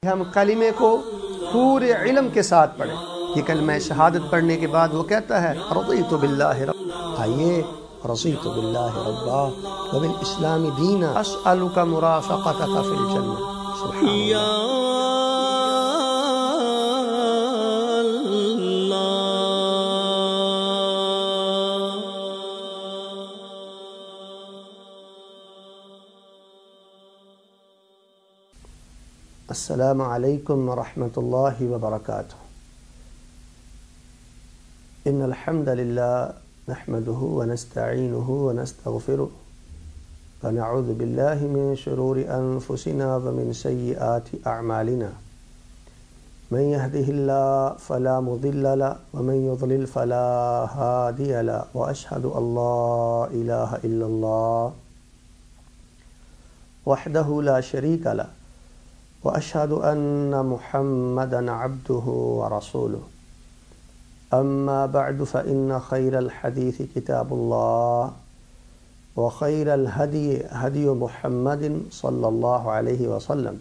ہم کلمے کو پورے علم کے ساتھ پڑھیں۔ یہ کلمہ شہادت پڑھنے کے بعد وہ کہتا ہے رضیت باللہ رب، آئیے رضیت باللہ ربا وبالاسلام دینا اسألک مرافقتک فی الجنہ۔ سبحان اللہ۔ السلام علیکم ورحمۃ اللہ وبرکاتہ۔ ان الحمد للہ نحمده ونستعینه ونستغفره ونعوذ باللہ من شرور انفسنا ومن سیئات اعمالنا من يهده الله فلا مضل له ومن يضلل فلا هادي له واشهد ان لا اله الا الله وحده لا شريك له وأشهد أن محمدًا عبده ورسوله أما بعد فإن خير الحديث كتاب الله وخير الهدي هدي محمد صلى الله عليه وسلم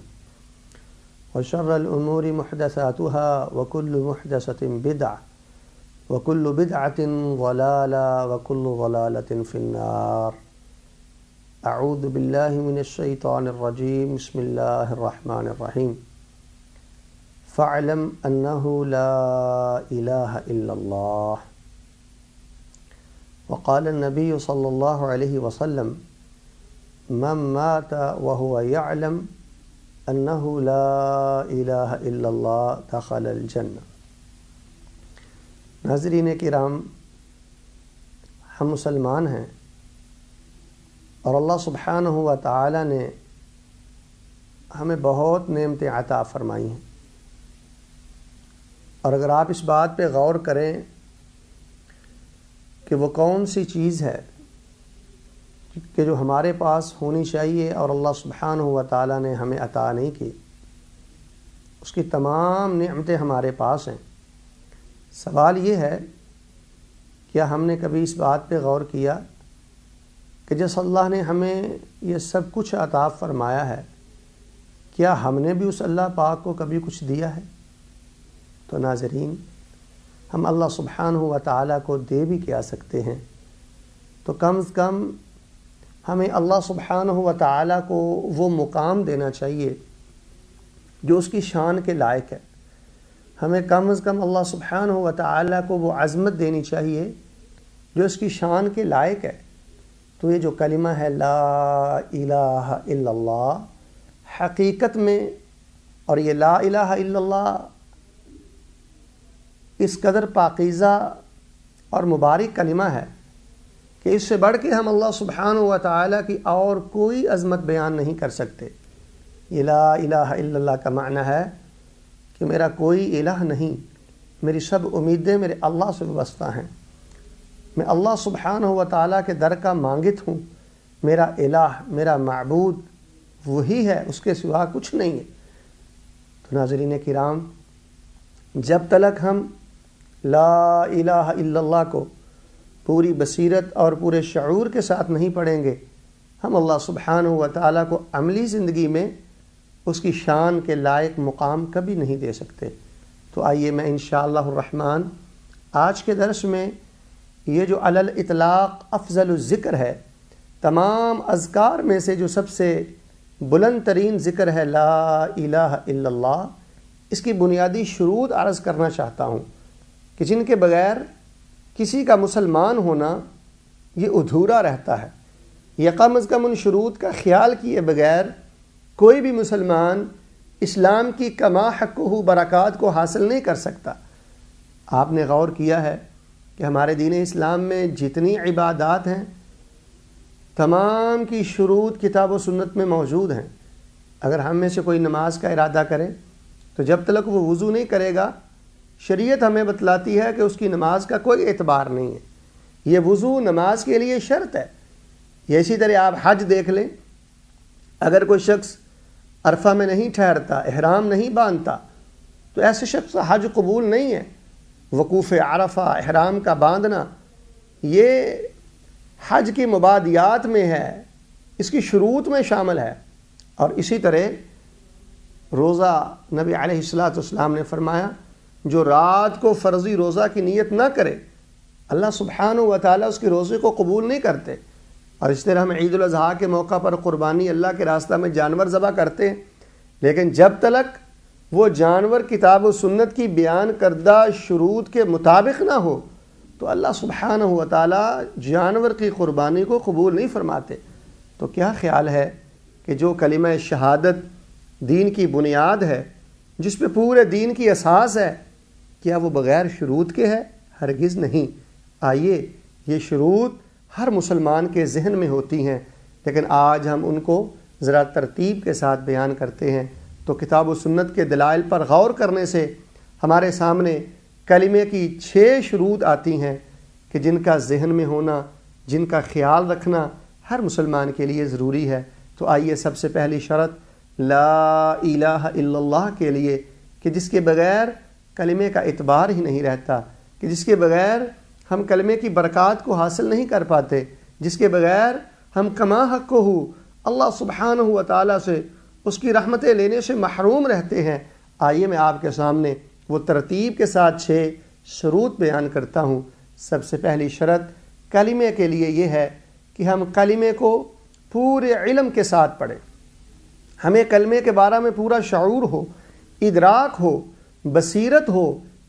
وشر الأمور محدثاتها وكل محدثة بدعة وكل بدعة ضلالة وكل ضلالة في النار۔ اعوذ باللہ من الشیطان الرجیم، بسم اللہ الرحمن الرحیم۔ فاعلم انہ لا الہ الا اللہ۔ وقال النبی صلی اللہ علیہ وسلم من مات وهو يعلم انہ لا الہ الا اللہ دخل الجنہ۔ ناظرین کرام، ہم مسلمان ہیں اور اللہ سبحانہ و تعالی نے ہمیں بہت نعمتیں عطا فرمائی ہیں، اور اگر آپ اس بات پہ غور کریں کہ وہ کون سی چیز ہے کہ جو ہمارے پاس ہونی چاہیے اور اللہ سبحانہ و تعالی نے ہمیں عطا نہیں کی، اس کی تمام نعمتیں ہمارے پاس ہیں۔ سوال یہ ہے، کیا ہم نے کبھی اس بات پہ غور کیا کہ جس اللہ نے ہمیں یہ سب کچھ عطا فرمایا ہے، کیا ہم نے بھی اس اللہ پاک کو کبھی کچھ دیا ہے؟ تو ناظرین، ہم اللہ سبحانہ و تعالیٰ کو دے بھی کیا سکتے ہیں، تو کم از کم ہمیں اللہ سبحانہ و تعالیٰ کو وہ مقام دینا چاہیے جو اس کی شان کے لائق ہے۔ ہمیں کم از کم اللہ سبحانہ و تعالیٰ کو وہ عظمت دینی چاہیے جو اس کی شان کے لائق ہے۔ تو یہ جو کلمہ ہے لا الہ الا اللہ، حقیقت میں، اور یہ لا الہ الا اللہ اس قدر پاکیزہ اور مبارک کلمہ ہے کہ اس سے بڑھ کے ہم اللہ سبحانہ و تعالیٰ کی اور کوئی عظمت بیان نہیں کر سکتے۔ یہ لا الہ الا اللہ کا معنی ہے کہ میرا کوئی الہ نہیں، میری سب امیدیں میرے اللہ سے وابستہ ہیں، میں اللہ سبحانہ و تعالیٰ کے در کا مانگت ہوں، میرا الہ، میرا معبود وہی ہے، اس کے سوا کچھ نہیں ہے۔ تو ناظرین کرام، جب تک ہم لا الہ الا اللہ کو پوری بصیرت اور پورے شعور کے ساتھ نہیں پڑھیں گے، ہم اللہ سبحانہ و تعالیٰ کو عملی زندگی میں اس کی شان کے لائق مقام کبھی نہیں دے سکتے۔ تو آئیے میں انشاءاللہ الرحمن آج کے درس میں یہ جو علی الاطلاق افضل الذکر ہے، تمام اذکار میں سے جو سب سے بلند ترین ذکر ہے لا الہ الا اللہ، اس کی بنیادی شروط عرض کرنا چاہتا ہوں کہ جن کے بغیر کسی کا مسلمان ہونا یہ ادھورا رہتا ہے۔ یہ کم از کم ان شروط کا خیال کیے بغیر کوئی بھی مسلمان اسلام کی کما حقہ برکات کو حاصل نہیں کر سکتا۔ آپ نے غور کیا ہے کہ ہمارے دین اسلام میں جتنی عبادات ہیں، تمام کی شروط کتاب و سنت میں موجود ہیں۔ اگر ہم میں سے کوئی نماز کا ارادہ کرے تو جب تک وہ وضو نہیں کرے گا، شریعت ہمیں بتلاتی ہے کہ اس کی نماز کا کوئی اعتبار نہیں ہے۔ یہ وضو نماز کے لیے شرط ہے۔ یہ اسی طرح آپ حج دیکھ لیں، اگر کوئی شخص عرفہ میں نہیں ٹھہرتا، احرام نہیں باندھتا، تو ایسے شخص کا حج قبول نہیں ہے۔ وقوف عرفہ، احرام کا باندھنا، یہ حج کی مبادیات میں ہے، اس کی شروط میں شامل ہے۔ اور اسی طرح روزہ نبی علیہ السلام نے فرمایا جو رات کو فرضی روزہ کی نیت نہ کرے اللہ سبحانہ و تعالیٰ اس کے روزے کو قبول نہیں کرتے. اور اس طرح ہم عید الاضحیٰ کے موقع پر قربانی اللہ کے راستہ میں جانور ذبح کرتے ہیں، لیکن جب تک وہ جانور کتاب و سنت کی بیان کردہ شروط کے مطابق نہ ہو تو اللہ سبحانہ و تعالیٰ جانور کی قربانی کو قبول نہیں فرماتے. تو کیا خیال ہے کہ جو کلمہ شہادت دین کی بنیاد ہے، جس پہ پورے دین کی اساس ہے، کیا وہ بغیر شروط کے ہے؟ ہرگز نہیں. آئیے، یہ شروط ہر مسلمان کے ذہن میں ہوتی ہیں، لیکن آج ہم ان کو ذرا ترتیب کے ساتھ بیان کرتے ہیں. تو کتاب و سنت کے دلائل پر غور کرنے سے ہمارے سامنے کلمے کی 6 شروط آتی ہیں کہ جن کا ذہن میں ہونا، جن کا خیال رکھنا ہر مسلمان کے لیے ضروری ہے. تو آئیے، سب سے پہلی شرط لا الہ الا اللہ کے لیے، کہ جس کے بغیر کلمے کا اعتبار ہی نہیں رہتا، کہ جس کے بغیر ہم کلمے کی برکات کو حاصل نہیں کر پاتے، جس کے بغیر ہم کما حق کو اللہ سبحانہ و تعالیٰ سے اس کی رحمتیں لینے سے محروم رہتے ہیں. آئیے میں آپ کے سامنے وہ ترتیب کے ساتھ 6 شروط بیان کرتا ہوں. سب سے پہلی شرط کلمے کے لیے یہ ہے کہ ہم کلمے کو پورے علم کے ساتھ پڑھیں. ہمیں کلمے کے بارے میں پورا شعور ہو، ادراک ہو، بصیرت ہو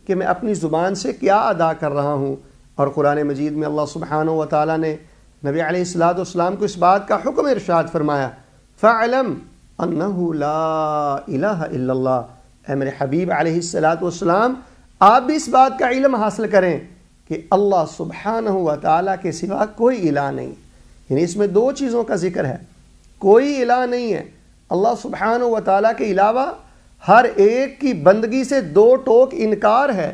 کہ میں اپنی زبان سے کیا ادا کر رہا ہوں. اور قرآن مجید میں اللہ سبحانہ و تعالیٰ نے نبی علیہ السلام کو اس بات کا حکم ارشاد فرمایا، فَاعْلَمْ أَنَّهُ لَا إِلَهَ إِلَّا اللَّهُ. اے میرے حبیب علیہ السلام، آپ بھی اس بات کا علم حاصل کریں کہ اللہ سبحانہ و تعالیٰ کے سوا کوئی الہ نہیں. یعنی اس میں 2 چیزوں کا ذکر ہے. کوئی الہ نہیں ہے، اللہ سبحانہ و تعالیٰ کے علاوہ ہر ایک کی بندگی سے 2 ٹوک انکار ہے.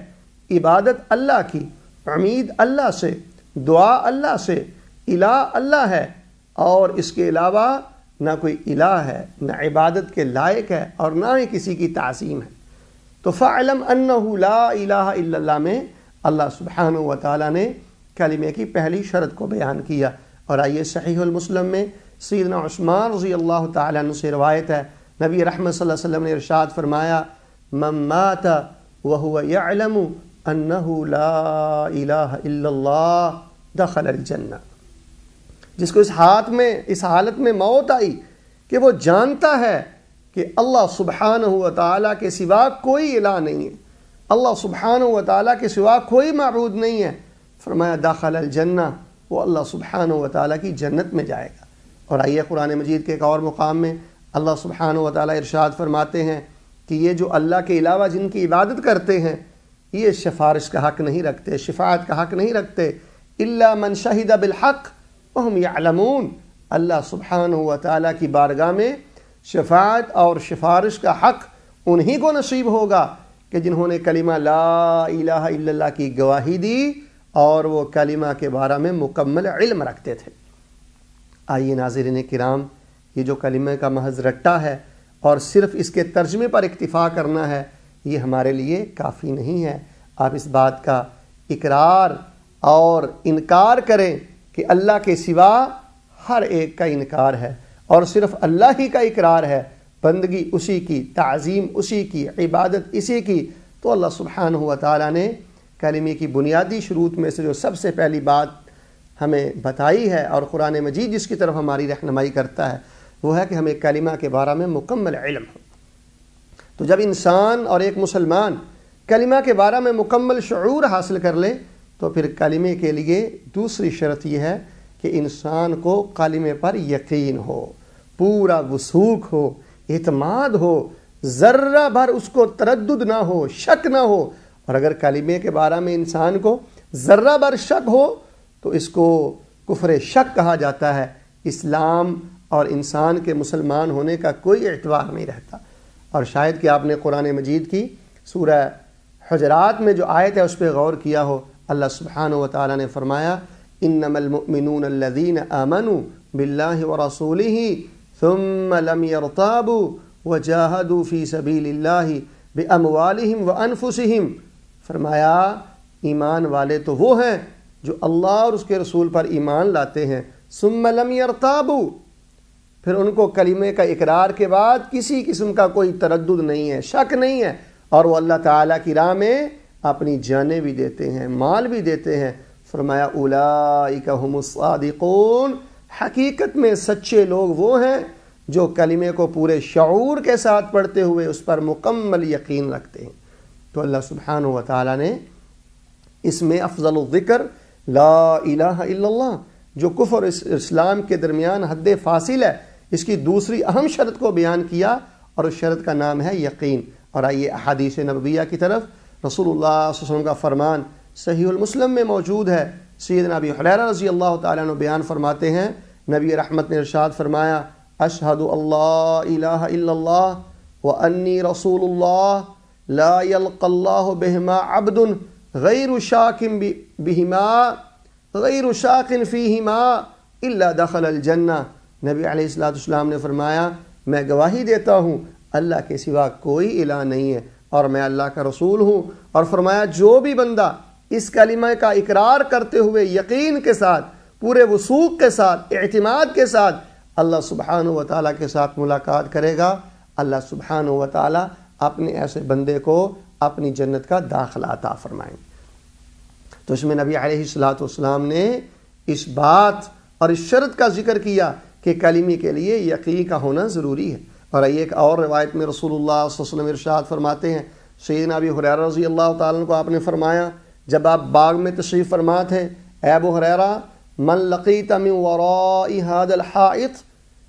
عبادت اللہ کی، امید اللہ سے، دعا اللہ سے، الہ اللہ ہے، اور اس کے علاوہ نہ کوئی الہ ہے، نہ عبادت کے لائق ہے، اور نہ ہی کسی کی تعظیم ہے. تو فَاعْلَمْ أَنَّهُ لَا إِلَهَ إِلَّا اللَّهُ میں اللہ سبحانہ و تعالیٰ نے کلمے کی پہلی شرط کو بیان کیا. اور آئیے صحیح المسلم میں سیدنا عثمان رضی اللہ تعالیٰ عنہ سے روایت ہے، نبی رحمت صلی اللہ علیہ وسلم نے ارشاد فرمایا، مَن مَاتَ وَهُوَ يَعْلَمُ أَنَّهُ لَا إِلَهَ إِلَّا اللَّهُ دَخَلَ الْجَنَّةَ. جس کو اس حالت میں موت آئی کہ وہ جانتا ہے کہ اللہ سبحانہ و تعالیٰ کے سوا کوئی الہ نہیں ہے، اللہ سبحانہ و تعالیٰ کے سوا کوئی معبود نہیں ہے، فرمایا داخل الجنہ، وہ اللہ سبحانہ و تعالیٰ کی جنت میں جائے گا. اور آئیے قرآن مجید کے ایک اور مقام میں اللہ سبحانہ و تعالیٰ ارشاد فرماتے ہیں کہ یہ جو اللہ کے علاوہ جن کی عبادت کرتے ہیں یہ سفارش کا حق نہیں رکھتے، شفاعت کا حق نہیں رکھتے، الا من شہد بالحق وہم یعلمون. اللہ سبحانہ و تعالیٰ کی بارگاہ میں شفاعت اور سفارش کا حق انہی کو نصیب ہوگا کہ جنہوں نے کلمہ لا الہ الا اللہ کی گواہی دی اور وہ کلمہ کے بارے میں مکمل علم رکھتے تھے. آئیے ناظرین کرام، یہ جو کلمہ کا محض رٹا ہے اور صرف اس کے ترجمے پر اکتفا کرنا ہے، یہ ہمارے لیے کافی نہیں ہے. آپ اس بات کا اقرار اور انکار کریں کہ اللہ کے سوا ہر ایک کا انکار ہے اور صرف اللہ ہی کا اقرار ہے، بندگی اسی کی، تعظیم اسی کی، عبادت اسی کی. تو اللہ سبحانہ و تعالیٰ نے کلمے کی بنیادی شروط میں سے جو سب سے پہلی بات ہمیں بتائی ہے اور قرآن مجید جس کی طرف ہماری رہنمائی کرتا ہے وہ ہے کہ ہمیں کلمہ کے بارے میں مکمل علم ہو. تو جب انسان اور ایک مسلمان کلمہ کے بارے میں مکمل شعور حاصل کر لے تو پھر کلمے کے لیے دوسری شرط یہ ہے کہ انسان کو کلمے پر یقین ہو، پورا وثوق ہو، اعتماد ہو، ذرہ بھر اس کو تردد نہ ہو، شک نہ ہو. اور اگر کلمے کے بارے میں انسان کو ذرہ بھر شک ہو تو اس کو کفر شک کہا جاتا ہے. اسلام اور انسان کے مسلمان ہونے کا کوئی اعتبار نہیں رہتا. اور شاید کہ آپ نے قرآن مجید کی سورہ حجرات میں جو آیت ہے اس پہ غور کیا ہو. اللہ سبحانہ و تعالیٰ نے فرمایا انما المؤمنون الذین آمنوا باللہ ورسولہ ثم لم يرتابوا وجاہدوا فی سبیل اللہ باموالہم وانفسہم. فرمایا ایمان والے تو وہ ہیں جو اللہ اور اس کے رسول پر ایمان لاتے ہیں، ثم لم يرتابوا، پھر ان کو کلمے کا اقرار کے بعد کسی قسم کا کوئی تردد نہیں ہے، شک نہیں ہے، اور وہ اللہ تعالیٰ کی راہ میں اپنی جانیں بھی دیتے ہیں، مال بھی دیتے ہیں۔ فرمایا اولئک هم الصادقون، حقیقت میں سچے لوگ وہ ہیں جو کلمے کو پورے شعور کے ساتھ پڑھتے ہوئے اس پر مکمل یقین رکھتے ہیں۔ تو اللہ سبحانہ و تعالیٰ نے اس میں افضل الذکر لا الہ الا اللہ، جو کفر اسلام کے درمیان حد فاصل ہے، اس کی دوسری اہم شرط کو بیان کیا، اور اس شرط کا نام ہے یقین۔ اور آئیے احادیث نبویہ کی طرف۔ رسول اللہ صلی اللہ علیہ وسلم کا فرمان صحیح المسلم میں موجود ہے۔ سیدنا ابی ہریرہ رضی اللہ تعالیٰ عنہ بیان فرماتے ہیں، نبی رحمت نے ارشاد فرمایا، اشہد اللہ الہ الا اللہ وانی رسول اللہ لا یلقى اللہ بہما عبد غیر شاک بہما غیر شاک فیہما الا دخل الجنہ۔ نبی علیہ السلام نے فرمایا، میں گواہی دیتا ہوں اللہ کے سوا کوئی الہ نہیں ہے اور میں اللہ کا رسول ہوں، اور فرمایا جو بھی بندہ اس کلمہ کا اقرار کرتے ہوئے یقین کے ساتھ، پورے وثوق کے ساتھ، اعتماد کے ساتھ اللہ سبحانہ و تعالیٰ کے ساتھ ملاقات کرے گا، اللہ سبحانہ و تعالیٰ اپنے ایسے بندے کو اپنی جنت کا داخلہ عطا فرمائیں۔ تو اس میں نبی علیہ السلام نے اس بات اور اس شرط کا ذکر کیا کہ کلمے کے لیے یقین کا ہونا ضروری ہے۔ اور ایک اور روایت میں رسول اللہ صلی اللہ علیہ وسلم ارشاد فرماتے ہیں، سیدنا ابی ہریرہ رضی اللہ تعالیٰ عنہ کو آپ نے فرمایا، جب آپ باغ میں تشریف فرما تھے، اے ابو ہریرہ، من لقیت من وراء هذا الحائط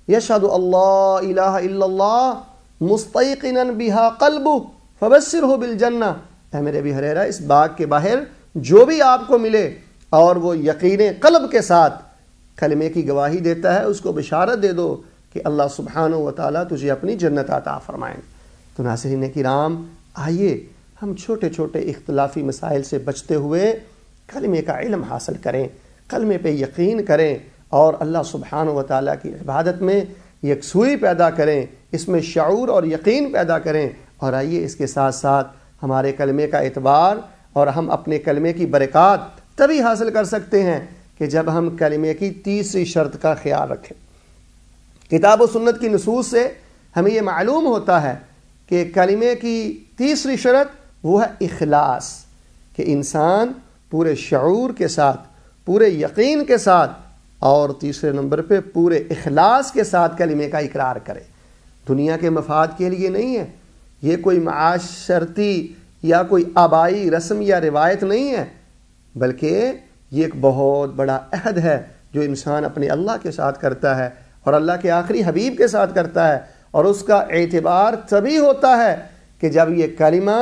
یشہد اللہ الہ الا اللہ مستیقنا بها قلبه فبشرہ بالجنہ۔ اے میرے ابی ہریرہ، اس باغ کے باہر جو بھی آپ کو ملے اور وہ یقین قلب کے ساتھ کلمے کی گواہی دیتا ہے، اس کو بشارت دے دو کہ اللہ سبحانہ و تعالیٰ تجھے اپنی جنت عطا فرمائیں۔ تو ناظرین کرام، آئیے ہم چھوٹے چھوٹے اختلافی مسائل سے بچتے ہوئے کلمے کا علم حاصل کریں، کلمے پہ یقین کریں، اور اللہ سبحانہ و تعالیٰ کی عبادت میں یکسوئی پیدا کریں، اس میں شعور اور یقین پیدا کریں۔ اور آئیے اس کے ساتھ ساتھ ہمارے کلمے کا اعتبار اور ہم اپنے کلمے کی برکات تبھی حاصل کر سکتے ہیں کہ جب ہم کلمے کی تیسری شرط کا خیال رکھیں۔ کتاب و سنت کی نصوص سے ہمیں یہ معلوم ہوتا ہے کہ کلمے کی تیسری شرط وہ ہے اخلاص، کہ انسان پورے شعور کے ساتھ، پورے یقین کے ساتھ، اور تیسرے نمبر پہ پورے اخلاص کے ساتھ کلمے کا اقرار کرے۔ دنیا کے مفاد کے لیے نہیں ہے، یہ کوئی معاشرتی یا کوئی آبائی رسم یا روایت نہیں ہے، بلکہ یہ ایک بہت بڑا عہد ہے جو انسان اپنے اللہ کے ساتھ کرتا ہے اور اللہ کے آخری حبیب کے ساتھ کرتا ہے، اور اس کا اعتبار تبھی ہوتا ہے کہ جب یہ کلمہ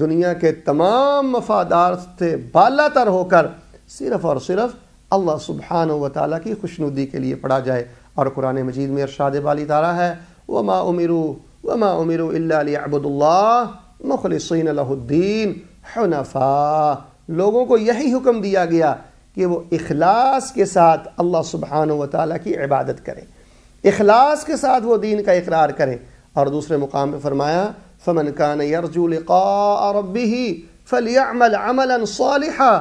دنیا کے تمام مفادات سے بالا تر ہو کر صرف اور صرف اللہ سبحانہ و تعالیٰ کی خوشنودی کے لیے پڑھا جائے۔ اور قرآن مجید میں ارشاد بالی تعالیٰ ہے، وَمَا أُمِرُوا إِلَّا لِيَعْبُدُوا اللَّهَ مُخْلِصِينَ لَهُ الدِّينَ حُنَفَاءَ۔ لوگوں کو یہی حکم دیا گیا کہ وہ اخلاص کے ساتھ اللہ سبحانہ و تعالیٰ کی عبادت کریں، اخلاص کے ساتھ وہ دین کا اقرار کریں۔ اور دوسرے مقام پہ فرمایا، فَمَنْ كَانَ يَرْجُو لِقَاءَ رَبِّهِ فَلْيَعْمَلْ عَمَلًا صَالِحًا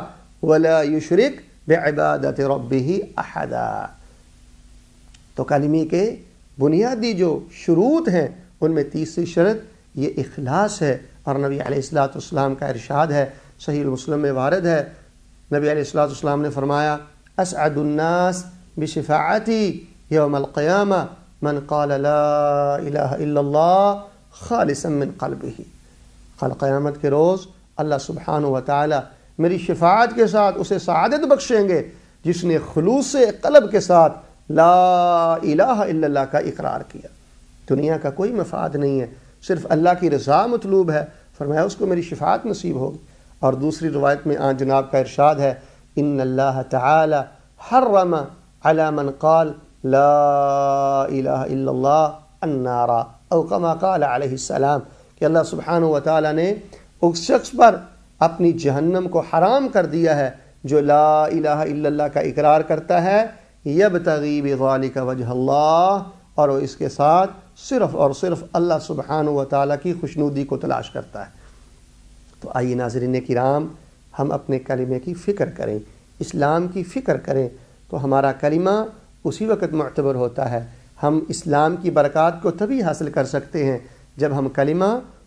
وَلَا يُشْرِكْ بِعِبَادَةِ رَبِّهِ أَحَدًا۔ تو کلمے کے بنیادی جو شروط ہیں ان میں تیسری شرط یہ اخلاص ہے، اور نبی علیہ السلام کا ارشاد ہے، صحیح مسلم میں وارد ہے، نبی علیہ السلام نے فرمایا، اسعد الناس بشفاعتی یوم القیامہ من قال لا الہ الا اللہ خالصا من قلبہ۔ کل قیامت کے روز اللہ سبحانہ و تعالی میری شفاعت کے ساتھ اسے سعادت بخشیں گے جس نے خلوص قلب کے ساتھ لا الہ الا اللہ کا اقرار کیا۔ دنیا کا کوئی مفاد نہیں ہے، صرف اللہ کی رضا مطلوب ہے، فرمایا اس کو میری شفاعت نصیب ہوگی۔ اور دوسری روایت میں آن جناب کا ارشاد ہے، ان اللہ تعالی حرم علی من قال لا الہ الا اللہ النار، او کما قال علیہ السلام، کہ اللہ سبحانہ و تعالی نے اس شخص پر اپنی جہنم کو حرام کر دیا ہے جو لا الہ الا اللہ کا اقرار کرتا ہے، یبتغی بذالک وجہ اللہ، اور وہ اس کے ساتھ صرف اور صرف اللہ سبحانہ و تعالیٰ کی خوشنودی کو تلاش کرتا ہے۔ تو آئیے ناظرین کرام، ہم اپنے کلمے کی فکر کریں، اسلام کی فکر کریں، تو ہمارا کلمہ اسی وقت معتبر ہوتا ہے ہم اسلام کی برکات کو تبھی حاصل کر سکتے ہیں جب ہم کلمہ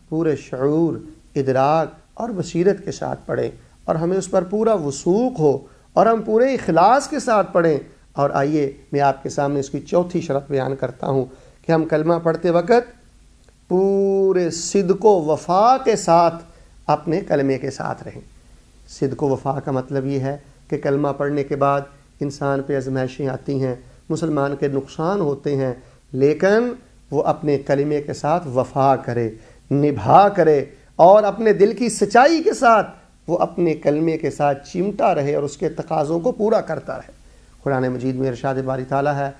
پورے شعور، ادراک اور بصیرت کے ساتھ پڑھیں، اور ہمیں اس پر پورا وثوق ہو، اور ہم پورے اخلاص کے ساتھ پڑھیں۔ اور آئیے میں آپ کے سامنے اس کی چوتھی شرط بیان کرتا ہوں کہ ہم کلمہ پڑھتے وقت پورے صدق و وفا کے ساتھ اپنے کلمے کے ساتھ رہیں۔ صدق و وفا کا مطلب یہ ہے کہ کلمہ پڑھنے کے بعد انسان پہ آزمائشیں آتی ہیں، مسلمان کے نقصان ہوتے ہیں، لیکن وہ اپنے کلمے کے ساتھ وفا کرے، نبھا کرے، اور اپنے دل کی سچائی کے ساتھ وہ اپنے کلمے کے ساتھ چمٹا رہے اور اس کے تقاضوں کو پورا کرتا رہے۔ قرآن مجید میں ارشاد باری تعالیٰ ہے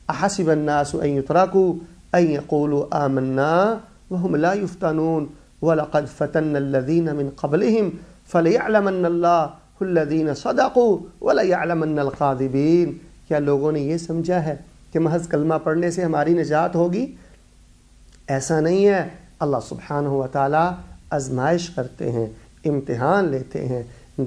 احسب الناس ان يتركوا ان يقولوا آمنا وهم لا يفتنون ولقد فتنا الذين من قبلهم فليعلمن الله الذين صدقوا وليعلمن الكاذبين۔ کیا لوگوں نے یہ سمجھا ہے کہ محض کلمہ پڑھنے سے ہماری نجات ہوگی؟ ایسا نہیں ہے۔ اللہ سبحانہ و تعالیٰ آزمائش کرتے ہیں، امتحان لیتے ہیں،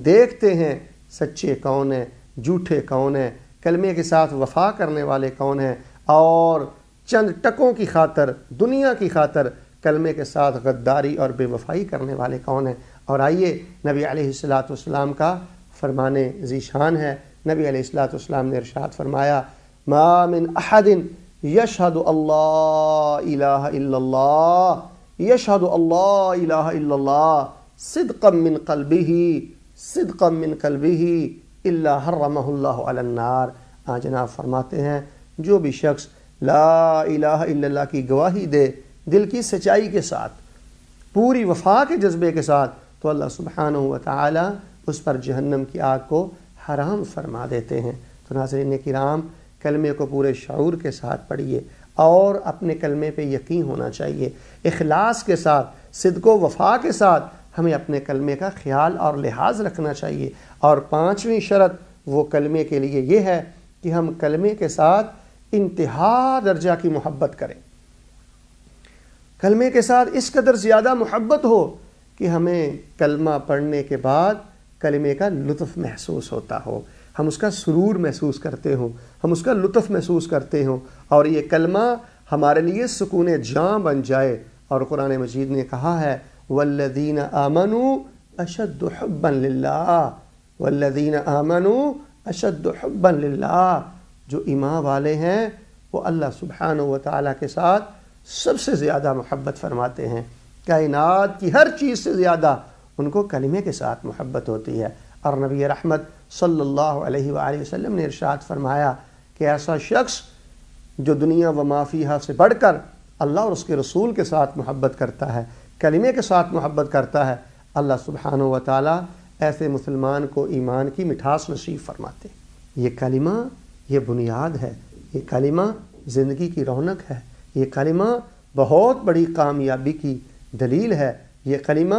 دیکھتے ہیں سچے کون ہیں، جھوٹے کون ہیں، کلمے کے ساتھ وفا کرنے والے کون ہیں، اور چند ٹکوں کی خاطر، دنیا کی خاطر کلمے کے ساتھ غداری اور بے وفائی کرنے والے کون ہیں۔ اور آئیے نبی علیہ السلام کا فرمان ذیشان ہے۔ نبی علیہ السلام نے ارشاد فرمایا ما من احد یشہد اللہ الہ الا اللہ یشہد اللہ الہ الا اللہ صدقا من قلبہ الا حرمہ اللہ علی النار۔ جناب فرماتے ہیں جو بھی شخص لا الہ الا اللہ کی گواہی دے دل کی سچائی کے ساتھ، پوری وفا کے جذبے کے ساتھ، تو اللہ سبحانہ و تعالی اس پر جہنم کی آگ کو حرام فرما دیتے ہیں۔ تو ناظرین کرام، کلمے کو پورے شعور کے ساتھ پڑھیے، اور اپنے کلمے پہ یقین ہونا چاہیے، اخلاص کے ساتھ، صدق و وفا کے ساتھ ہمیں اپنے کلمے کا خیال اور لحاظ رکھنا چاہیے۔ اور پانچویں شرط وہ کلمے کے لیے یہ ہے کہ ہم کلمے کے ساتھ انتہا درجہ کی محبت کریں، کلمے کے ساتھ اس قدر زیادہ محبت ہو کہ ہمیں کلمہ پڑھنے کے بعد کلمے کا لطف محسوس ہوتا ہو، ہم اس کا سرور محسوس کرتے ہوں، ہم اس کا لطف محسوس کرتے ہوں، اور یہ کلمہ ہمارے لیے سکون جاں بن جائے۔ اور قرآن مجید نے کہا ہے والذین آمنوا اشد حبا للہ، والذین آمنوا اشد حبا للہ، جو ایمان والے ہیں وہ اللہ سبحانہ و تعالیٰ کے ساتھ سب سے زیادہ محبت فرماتے ہیں، کائنات کی ہر چیز سے زیادہ ان کو کلمے کے ساتھ محبت ہوتی ہے۔ اور نبی رحمت صلی اللہ علیہ وآلہ وسلم نے ارشاد فرمایا کہ ایسا شخص جو دنیا و ما فیہا سے بڑھ کر اللہ اور اس کے رسول کے ساتھ محبت کرتا ہے، کلمے کے ساتھ محبت کرتا ہے، اللہ سبحانہ و تعالیٰ ایسے مسلمان کو ایمان کی مٹھاس نصیب فرماتے ہیں۔ یہ کلمہ یہ بنیاد ہے، یہ کلمہ زندگی کی رونق ہے، یہ کلمہ بہت بڑی کامیابی کی دلیل ہے، یہ کلمہ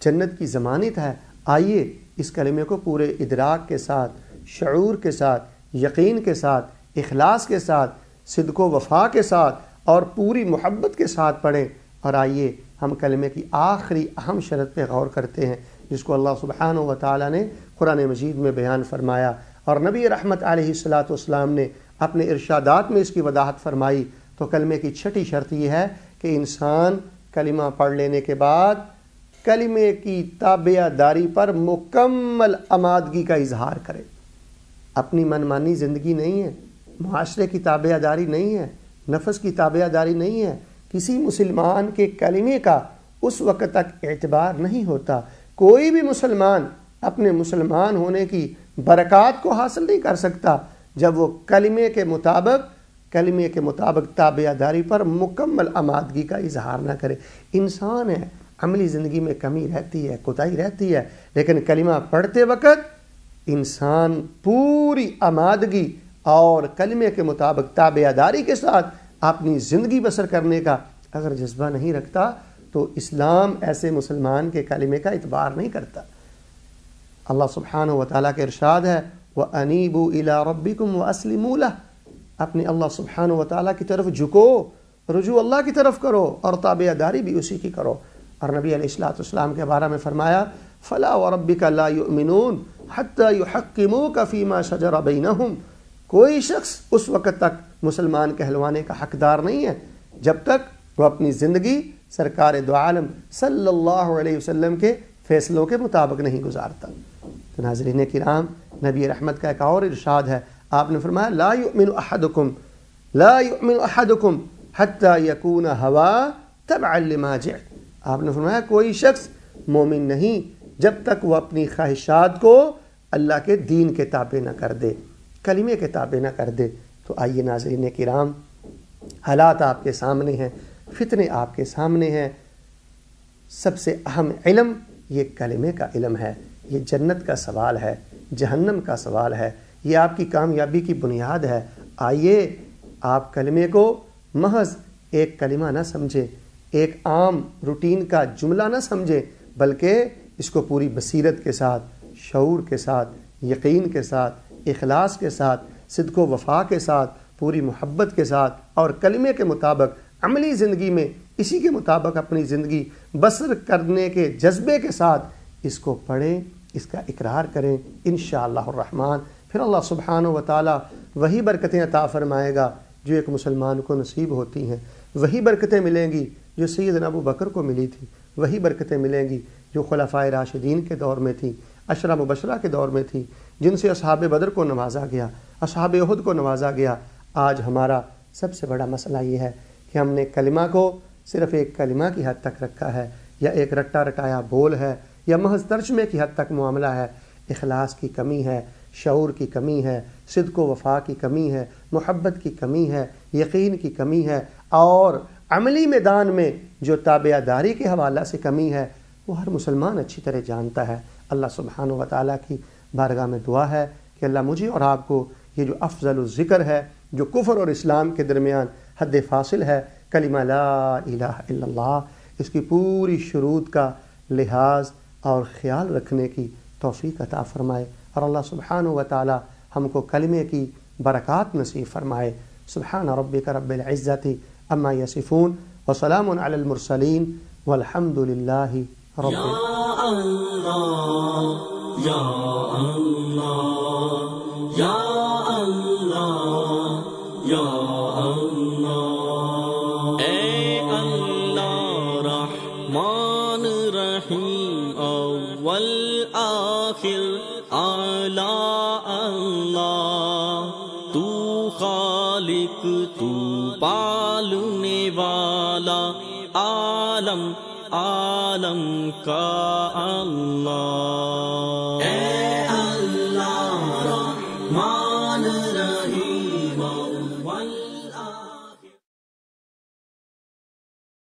جنت کی ضمانت ہے۔ آئیے اس کلمے کو پورے ادراک کے ساتھ، شعور کے ساتھ، یقین کے ساتھ، اخلاص کے ساتھ، صدق و وفا کے ساتھ اور پوری محبت کے ساتھ پڑھیں۔ اور آئیے ہم کلمے کی آخری اہم شرط پہ غور کرتے ہیں، جس کو اللہ سبحانہ و تعالیٰ نے قرآن مجید میں بیان فرمایا، اور نبی رحمت علیہ السلام نے اپنے ارشادات میں اس کی وضاحت فرمائی۔ تو کلمے کی چھٹی شرط یہ ہے کہ انسان کلمہ پڑھ لینے کے بعد کلمے کی تابع داری پر مکمل آمادگی کا اظہار کرے۔ اپنی منمانی زندگی نہیں ہے، معاشرے کی تابع داری نہیں ہے، نفس کی تابع داری نہیں ہے۔ کسی مسلمان کے کلمے کا اس وقت تک اعتبار نہیں ہوتا۔ کوئی بھی مسلمان اپنے مسلمان ہونے کی برکات کو حاصل نہیں کر سکتا جب وہ کلمے کے مطابق تابع داری پر مکمل آمادگی کا اظہار نہ کرے۔ انسان ہے، عملی زندگی میں کمی رہتی ہے، کوتاہی رہتی ہے، لیکن کلمہ پڑھتے وقت انسان پوری آمادگی اور کلمے کے مطابق تابع داری کے ساتھ اپنی زندگی بسر کرنے کا اگر جذبہ نہیں رکھتا تو اسلام ایسے مسلمان کے کلمے کا اعتبار نہیں کرتا۔ اللہ سبحانہ و تعالیٰ کے ارشاد ہے وَأَنِيبُوا إِلَىٰ رَبِّكُمْ وَأَسْلِمُوا لَهُ، اپنے اللہ سبحانہ و تعالیٰ کی طرف جھکو، رجوع اللہ کی طرف کرو اور تابع داری بھی اسی کی کرو۔ اور نبی علیہ السلام کے بارے میں فرمایا فَلَا وَرَبِّكَ لَا يُؤْمِنُونَ حَتَّى يُحَكِّمُوكَ فِي مَا شَجَرَ بَيْنَهُمْ، کوئی شخص اس وقت تک مسلمان کہلوانے کا حقدار نہیں ہے جب تک وہ اپنی زندگی سرکار دو عالم صلی اللہ علیہ وسلم کے فیصلوں کے مطابق نہیں گزارتا۔ تو ناظرین کرام، نبی رحمت کا ایک اور ارشاد ہے، آپ نے فرمایا لا یؤمن احدکم حتی یکون ہوا تبعا لما جئت۔ آپ نے فرمایا کوئی شخص مومن نہیں جب تک وہ اپنی خواہشات کو اللہ کے دین کے تابع نہ کر دے، کلمے کے تابع نہ کر دے۔ تو آئیے ناظرین کرام، حالات آپ کے سامنے ہیں، فتنے آپ کے سامنے ہیں، سب سے اہم علم یہ کلمے کا علم ہے، یہ جنت کا سوال ہے، جہنم کا سوال ہے، یہ آپ کی کامیابی کی بنیاد ہے۔ آئیے آپ کلمے کو محض ایک کلمہ نہ سمجھیں، ایک عام روٹین کا جملہ نہ سمجھیں، بلکہ اس کو پوری بصیرت کے ساتھ، شعور کے ساتھ، یقین کے ساتھ، اخلاص کے ساتھ، صدق و وفا کے ساتھ، پوری محبت کے ساتھ اور کلمے کے مطابق عملی زندگی میں اسی کے مطابق اپنی زندگی بسر کرنے کے جذبے کے ساتھ اس کو پڑھیں، اس کا اقرار کریں، انشاءاللہ الرحمن پھر اللہ سبحانہ و تعالی وہی برکتیں عطا فرمائے گا جو ایک مسلمان کو نصیب ہوتی ہیں، وہی برکتیں ملیں گی جو سیدنا ابو بکر کو ملی تھی، وہی برکتیں ملیں گی جو خلفائے راشدین کے دور میں تھیں، عشرہ مبشرہ کے دور میں تھی، جن سے اصحاب بدر کو نوازا گیا، اصحاب احد کو نوازا گیا۔ آج ہمارا سب سے بڑا مسئلہ یہ ہے کہ ہم نے کلمہ کو صرف ایک کلمہ کی حد تک رکھا ہے، یا ایک رٹا رٹایا بول ہے، یا محض ترجمے کی حد تک معاملہ ہے۔ اخلاص کی کمی ہے، شعور کی کمی ہے، صدق و وفا کی کمی ہے، محبت کی کمی ہے، یقین کی کمی ہے، اور عملی میدان میں جو تابعہ داری کے حوالہ سے کمی ہے وہ ہر مسلمان اچھی طرح جانتا ہے۔ اللہ سبحانہ و تعالیٰ کی بارگاہ میں دعا ہے کہ اللہ مجھے اور آپ کو یہ جو افضل الذکر ہے، جو کفر اور اسلام کے درمیان حد فاصل ہے، کلمہ لا الہ الا اللہ، اس کی پوری شروط کا لحاظ اور خیال رکھنے کی توفیق عطا فرمائے، اور اللہ سبحانہ و تعالی ہم کو کلمے کی برکات نصیب فرمائے۔ سبحان ربک رب العزت عما یصفون وسلام علی المرسلین والحمد للہ رب العالمین۔ یا اللہ یا اللہ یا اللہ، اے اللہ رحمان رحیم، اول آخر اعلی اللہ، تو خالق تو پالنے والا، عالم عالم کا اللہ، اے اللہ